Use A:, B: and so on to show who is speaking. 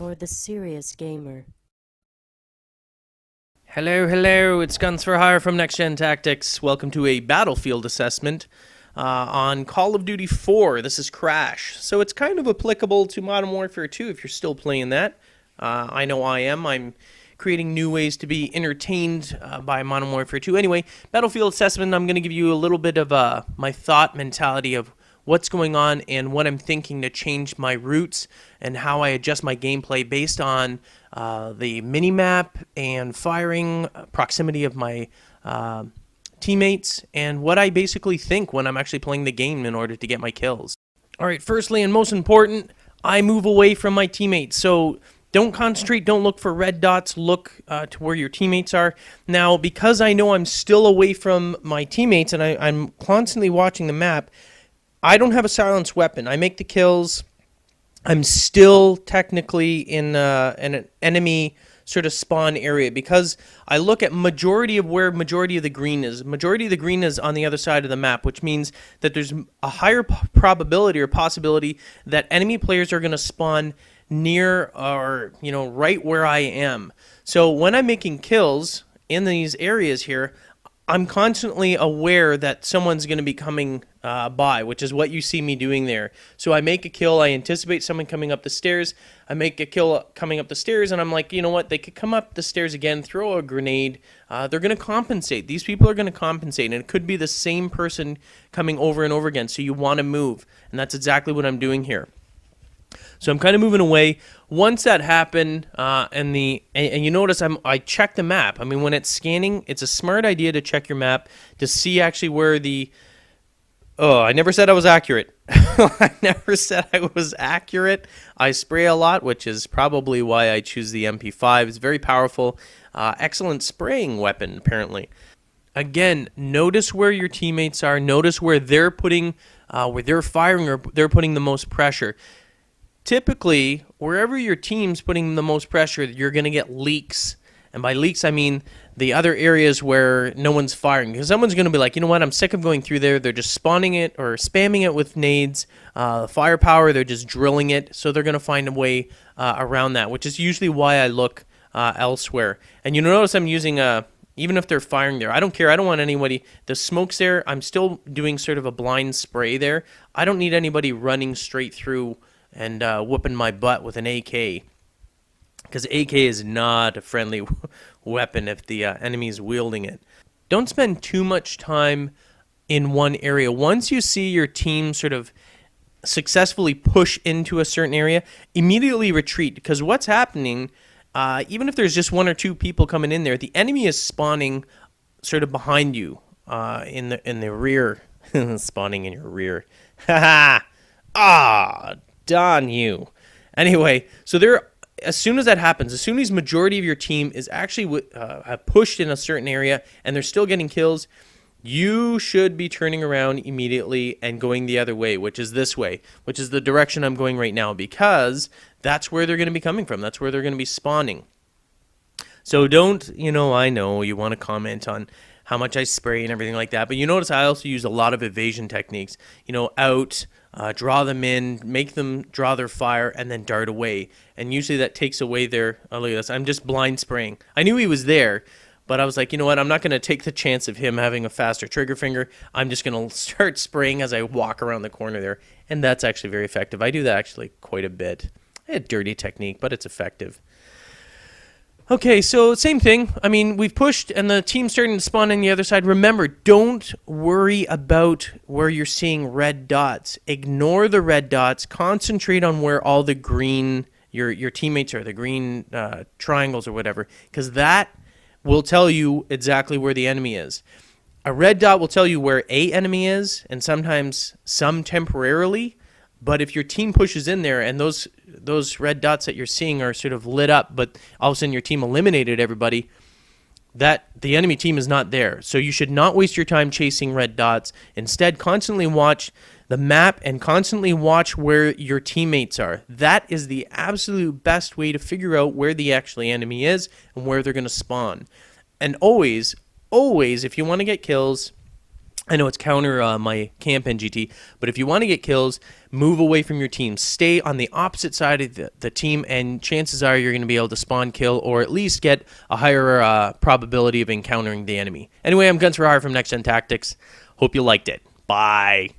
A: for the serious gamer.
B: Hello, it's GUNNS4HIRE from Next Gen Tactics. Welcome to a battlefield assessment on Call of Duty 4. This is Crash. So it's kind of applicable to Modern Warfare 2 if you're still playing that. I know I am. I'm creating new ways to be entertained by Modern Warfare 2. Anyway, battlefield assessment, I'm going to give you a little bit of my thought mentality of what's going on and what I'm thinking to change my routes and how I adjust my gameplay based on the mini-map and firing, proximity of my teammates, and what I basically think when I'm actually playing the game in order to get my kills. Alright, firstly and most important, I move away from my teammates. So don't concentrate, don't look for red dots, look to where your teammates are. Now, because I know I'm still away from my teammates and I'm constantly watching the map, I don't have a silenced weapon. I make the kills. I'm still technically in an enemy sort of spawn area because I look at majority of where majority of the green is. Majority of the green is on the other side of the map, which means that there's a higher probability or possibility that enemy players are going to spawn near or, right where I am. So when I'm making kills in these areas here, I'm constantly aware that someone's going to be coming by, which is what you see me doing there. So I make a kill, I anticipate someone coming up the stairs, I make a kill coming up the stairs, and I'm like, you know what, they could come up the stairs again, throw a grenade, they're going to compensate. These people are going to compensate, and it could be the same person coming over and over again, so you want to move, and that's exactly what I'm doing here. So I'm kind of moving away. Once that happened, and you notice I check the map. I mean, when it's scanning, it's a smart idea to check your map to see actually where the... Oh, I never said I was accurate. I never said I was accurate. I spray a lot, which is probably why I choose the MP5. It's very powerful. Excellent spraying weapon, apparently. Again, notice where your teammates are. Notice where they're putting, where they're firing or they're putting the most pressure. Typically, wherever your team's putting the most pressure, you're going to get leaks. And by leaks, I mean the other areas where no one's firing. Because someone's going to be like, you know what, I'm sick of going through there. They're just spawning it or spamming it with nades. Firepower, they're just drilling it. So they're going to find a way around that, which is usually why I look elsewhere. And you notice I'm using even if they're firing there, I don't care. I don't want anybody. The smoke's there. I'm still doing sort of a blind spray there. I don't need anybody running straight through and whooping my butt with an AK, because AK is not a friendly weapon if the enemy is wielding it. Don't spend too much time in one area. Once you see your team sort of successfully push into a certain area, immediately retreat, because what's happening, even if there's just one or two people coming in there, the enemy is spawning sort of behind you in the rear, spawning in your rear. Darn you. Anyway, so as soon as that happens, as soon as majority of your team is actually have pushed in a certain area and they're still getting kills, you should be turning around immediately and going the other way, which is this way, which is the direction I'm going right now, because that's where they're going to be coming from. That's where they're going to be spawning. So don't, I know you want to comment on how much I spray and everything like that, but you notice I also use a lot of evasion techniques, draw them in, make them draw their fire, and then dart away. And usually that takes away their... Oh, look at this. I'm just blind spraying. I knew he was there, but I was like, you know what? I'm not going to take the chance of him having a faster trigger finger. I'm just going to start spraying as I walk around the corner there. And that's actually very effective. I do that actually quite a bit. A dirty technique, but it's effective. Okay, so same thing. I mean, we've pushed and the team's starting to spawn on the other side. Remember, don't worry about where you're seeing red dots. Ignore the red dots. Concentrate on where all the green, your teammates are, the green triangles or whatever, because that will tell you exactly where the enemy is. A red dot will tell you where a enemy is, and sometimes some temporarily. But if your team pushes in there and those red dots that you're seeing are sort of lit up, but all of a sudden your team eliminated everybody, that the enemy team is not there. So you should not waste your time chasing red dots. Instead, constantly watch the map and constantly watch where your teammates are. That is the absolute best way to figure out where the actual enemy is and where they're going to spawn. And always, if you want to get kills, I know it's counter my camp NGT, but if you want to get kills, move away from your team. Stay on the opposite side of the team, and chances are you're going to be able to spawn kill or at least get a higher probability of encountering the enemy. Anyway, I'm GUNNS4HIRE from Next Gen Tactics. Hope you liked it. Bye.